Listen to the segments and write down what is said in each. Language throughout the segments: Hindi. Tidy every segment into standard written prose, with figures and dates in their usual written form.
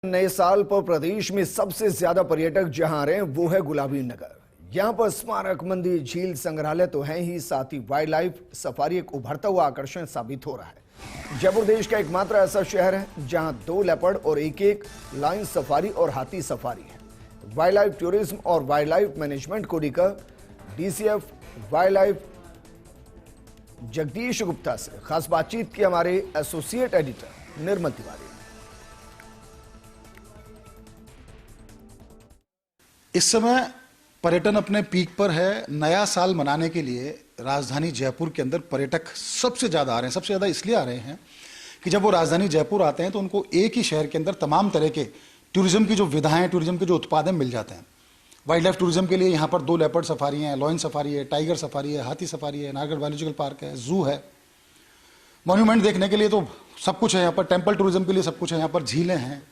नए साल पर प्रदेश में सबसे ज्यादा पर्यटक जहां आ रहे हैं वो है गुलाबी नगर। यहां पर स्मारक, मंदिर, झील, संग्रहालय तो हैं ही, साथ ही वाइल्ड लाइफ सफारी एक उभरता हुआ आकर्षण साबित हो रहा है। जयपुर देश का एकमात्र ऐसा शहर है जहां 2 लेपर्ड और एक लायन सफारी और हाथी सफारी है। वाइल्ड लाइफ टूरिज्म और वाइल्ड लाइफ मैनेजमेंट को लेकर DCF wild life Jagdish Gupta से खास बातचीत की हमारे एसोसिएट एडिटर निर्मल तिवारी। इस समय पर्यटन अपने पीक पर है। नया साल मनाने के लिए राजधानी जयपुर के अंदर पर्यटक सबसे ज्यादा आ रहे हैं। सबसे ज्यादा इसलिए आ रहे हैं कि जब वो राजधानी जयपुर आते हैं तो उनको एक ही शहर के अंदर तमाम तरह के टूरिज्म की जो विधाएं, टूरिज्म के जो उत्पाद मिल जाते हैं। वाइल्ड लाइफ टूरिज्म के लिए यहाँ पर 2 लेपर्ड सफारी हैं, लॉयन सफारी है, टाइगर सफारी है, हाथी सफारी है, नाहरगढ़ बायोलॉजिकल पार्क है, जू है। मॉन्यूमेंट देखने के लिए तो सब कुछ है यहाँ पर। टेम्पल टूरिज्म के लिए सब कुछ है यहाँ पर। झीलें हैं।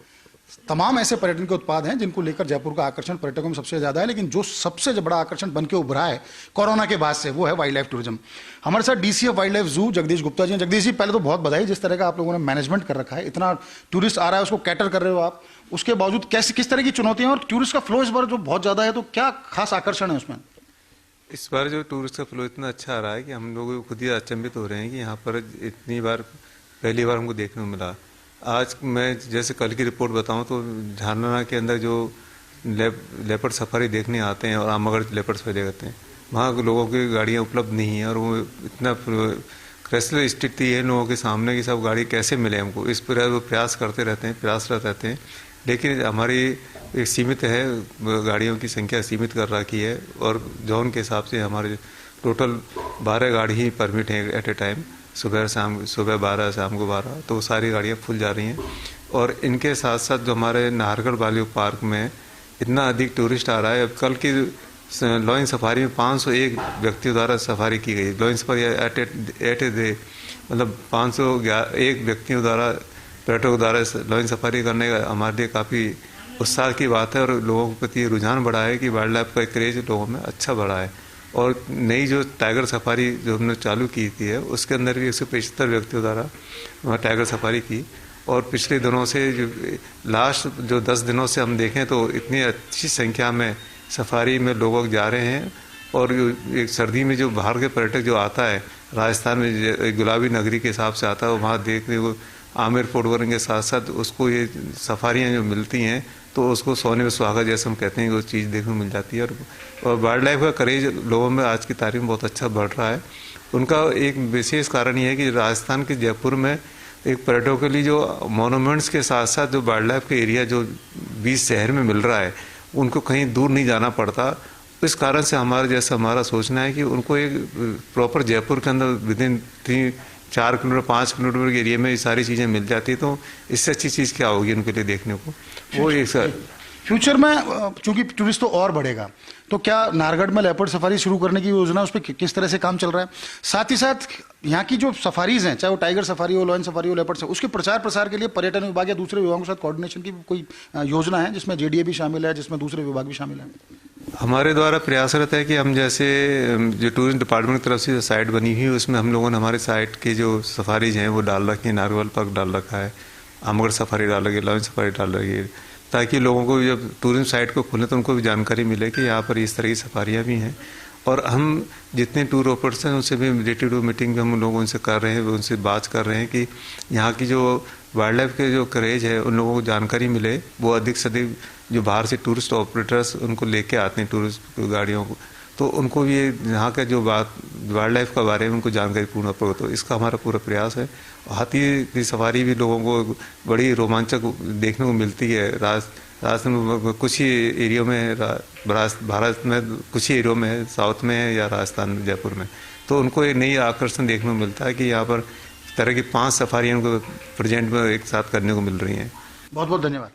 तमाम ऐसे पर्यटन के उत्पाद हैं जिनको लेकर जयपुर का आकर्षण पर्यटकों में सबसे ज्यादा है। लेकिन जो सबसे बड़ा आकर्षण बन के उभरा है कोरोना के बाद से, वो है वाइल्ड लाइफ टूरिज्म। हमारे साथ डीसीएफ वाइल्ड लाइफ जू जगदीश गुप्ता जी हैं। जगदीश जी, पहले तो बहुत बधाई, जिस तरह का आप लोगों ने मैनेजमेंट कर रखा है। इतना टूरिस्ट आ रहा है, उसको कैटर कर रहे हो आप। उसके बावजूद किस तरह की चुनौतियां, और टूरिस्ट का फ्लो इस बार जो बहुत ज्यादा है, तो क्या खास आकर्षण है उसमें? इस बार जो टूरिस्ट का फ्लो इतना अच्छा आ रहा है कि हम लोग खुद ही अचंभित हो रहे हैं कि यहाँ पर इतनी बार पहली बार हमको देखने को मिला। आज मैं जैसे कल की रिपोर्ट बताऊं तो झारना के अंदर जो लेपर्ड सफारी देखने आते हैं और आमगढ़ लेपर्ड सफारी देखते हैं, वहाँ लोगों की गाड़ियाँ उपलब्ध नहीं है और वो इतना क्रेसलर स्थिति है लोगों के सामने कि सब गाड़ी कैसे मिले हमको। इस पर वो प्रयास करते रहते हैं, प्रयासरत रहते हैं। लेकिन हमारी एक सीमित है, गाड़ियों की संख्या सीमित कर रखी है और जोन के हिसाब से हमारे टोटल 12 गाड़ी ही परमिट है एट ए टाइम। सुबह 12, शाम को 12, तो सारी गाड़ियाँ फुल जा रही हैं। और इनके साथ साथ जो हमारे नाहरगढ़ बायोलॉजिकल पार्क में इतना अधिक टूरिस्ट आ रहा है। अब कल की लॉयन सफारी में 501 व्यक्तियों द्वारा सफारी की गई। Lion safari at a day, मतलब 501 व्यक्तियों द्वारा, पर्यटकों द्वारा लॉयन सफारी करने का हमारे लिए काफ़ी उत्साह की बात है। और लोगों के प्रति रुझान बढ़ा है कि वाइल्ड लाइफ का क्रेज लोगों में अच्छा बढ़ा है। और नई जो टाइगर सफारी जो हमने चालू की थी है, उसके अंदर भी 175 व्यक्तियों द्वारा वहाँ टाइगर सफारी की। और पिछले दिनों से जो लास्ट जो 10 दिनों से हम देखें तो इतनी अच्छी संख्या में सफारी में लोग जा रहे हैं। और एक सर्दी में जो बाहर के पर्यटक जो आता है, राजस्थान में गुलाबी नगरी के हिसाब से आता है, वहाँ देखने को आमिर फोर्ट के साथ साथ उसको ये सफारियाँ जो मिलती हैं तो उसको सोने में सुहागा जैसे हम कहते हैं, वो चीज़ देखने को मिल जाती है। और वाइल्ड लाइफ का करेज लोगों में आज की तारीख में बहुत अच्छा बढ़ रहा है। उनका एक विशेष कारण ये है कि राजस्थान के जयपुर में एक पर्यटकों के लिए जो मोनूमेंट्स के साथ साथ जो वाइल्ड लाइफ का एरिया जो 20 शहर में मिल रहा है, उनको कहीं दूर नहीं जाना पड़ता। इस कारण से हमारा सोचना है कि उनको एक प्रॉपर जयपुर के अंदर विदिन 4 किलोमीटर 5 किलोमीटर के एरिया में ये सारी चीज़ें मिल जाती है। तो इससे अच्छी चीज़ क्या होगी उनके लिए देखने को? वो एक सर फ्यूचर में चूंकि टूरिस्ट तो और बढ़ेगा, तो क्या नाहरगढ़ में लेपर्ड सफारी शुरू करने की योजना, उस पर किस तरह से काम चल रहा है? साथ ही साथ यहाँ की जो सफारीज हैं, चाहे वो टाइगर सफारी हो, लॉयन सफारी हो, लेपर्ड, उसके प्रचार प्रसार के लिए पर्यटन विभाग या दूसरे विभागों के साथ कोऑर्डिनेशन की कोई योजना है जिसमें जेडीए भी शामिल है, जिसमें दूसरे विभाग भी शामिल है? हमारे द्वारा प्रयासरत है कि हम जैसे जो टूरिज्म डिपार्टमेंट की तरफ से जो साइट बनी हुई है, उसमें हम लोगों ने हमारे साइट के जो सफारीज हैं वो डाल रखी है। नाहरगढ़ पार्क डाल रखा है, आमगढ़ सफारी डाल रखी है, लॉयन सफारी डाल रखी है, ताकि लोगों को जब टूरिज्म साइट को खोलें तो उनको भी जानकारी मिले कि यहाँ पर इस तरह की सफारियाँ भी हैं। और हम जितने टूर ऑपरेटर्स हैं उनसे भी रिलेटेड मीटिंग भी हम लोग उनसे कर रहे हैं, उनसे बात कर रहे हैं कि यहाँ की जो वाइल्ड लाइफ के जो क्रेज है उन लोगों को जानकारी मिले। वो अधिक से अधिक जो बाहर से टूरिस्ट ऑपरेटर्स उनको लेके आते हैं टूरिस्ट गाड़ियों को, तो उनको भी यहाँ का जो बात वाइल्ड लाइफ के बारे में उनको जानकारी पूर्ण हो। तो इसका हमारा पूरा प्रयास है। हाथी की सवारी भी लोगों को बड़ी रोमांचक देखने को मिलती है। राजस्थान में कुछ ही एरियो में, भारत में कुछ ही एरियो में, साउथ में है या राजस्थान में जयपुर में, तो उनको एक नई आकर्षण देखने को मिलता है कि यहाँ पर तरह की 5 सफारियाँ उनको प्रेजेंट में एक साथ करने को मिल रही हैं। बहुत बहुत धन्यवाद।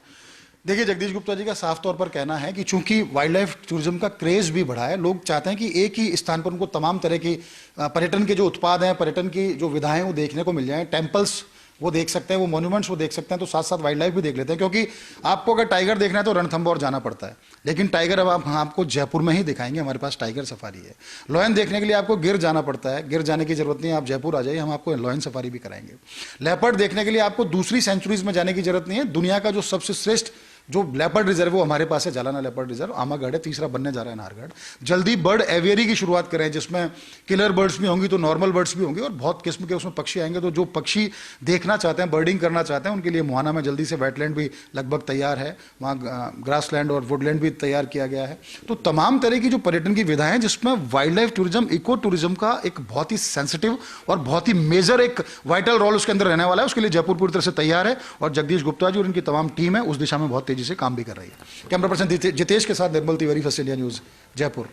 देखिए, जगदीश गुप्ता जी का साफ तौर पर कहना है कि चूंकि वाइल्ड लाइफ टूरिज्म का क्रेज भी बढ़ा है, लोग चाहते हैं कि एक ही स्थान पर उनको तमाम तरह की पर्यटन के जो उत्पाद हैं, पर्यटन की जो विधाएं वो देखने को मिल जाएं। टेम्पल्स वो देख सकते हैं, वो मॉन्यूमेंट्स वो देख सकते हैं, तो साथ साथ वाइल्ड लाइफ भी देख लेते हैं। क्योंकि आपको अगर टाइगर देखना है तो रणथंभौर जाना पड़ता है, लेकिन टाइगर अब आप आपको जयपुर में ही दिखाएंगे, हमारे पास टाइगर सफारी है। लॉयन देखने के लिए आपको गिर जाना पड़ता है, गिर जाने की जरूरत नहीं है, आप जयपुर आ जाइए, हम आपको लॉयन सफारी भी कराएंगे। लेपर्ड देखने के लिए आपको दूसरी सेंचुरीज में जाने की जरूरत नहीं है, दुनिया का जो सबसे श्रेष्ठ जो लेपर्ड रिजर्व वो हमारे पास है, जालाना लेपर्ड रिजर्व, आमागढ़ है, तीसरा बनने जा रहा है नाहरगढ़। जल्दी बर्ड एवियरी की शुरुआत करें, जिसमें किलर बर्ड्स भी होंगी तो नॉर्मल बर्ड्स भी होंगी और बहुत किस्म के उसमें पक्षी आएंगे। तो जो पक्षी देखना चाहते हैं, बर्डिंग करना चाहते हैं, उनके लिए मुहाना में जल्दी से वेटलैंड भी लगभग तैयार है, वहाँ ग्रासलैंड और वुडलैंड भी तैयार किया गया है। तो तमाम तरह की जो पर्यटन की विधाएं हैं, जिसमें wild life tourism, eco tourism का एक बहुत ही सेंसिटिव और बहुत ही मेजर एक वाइटल रोल उसके अंदर रहने वाला है, उसके लिए जयपुर पूरी तरह से तैयार है और जगदीश गुप्ता जी और उनकी तमाम टीम है उस दिशा में बहुत तेजी से काम भी कर रही है। कैमरा पर्सन जितेश के साथ Nirmal Tiwari, First India News, Jaipur.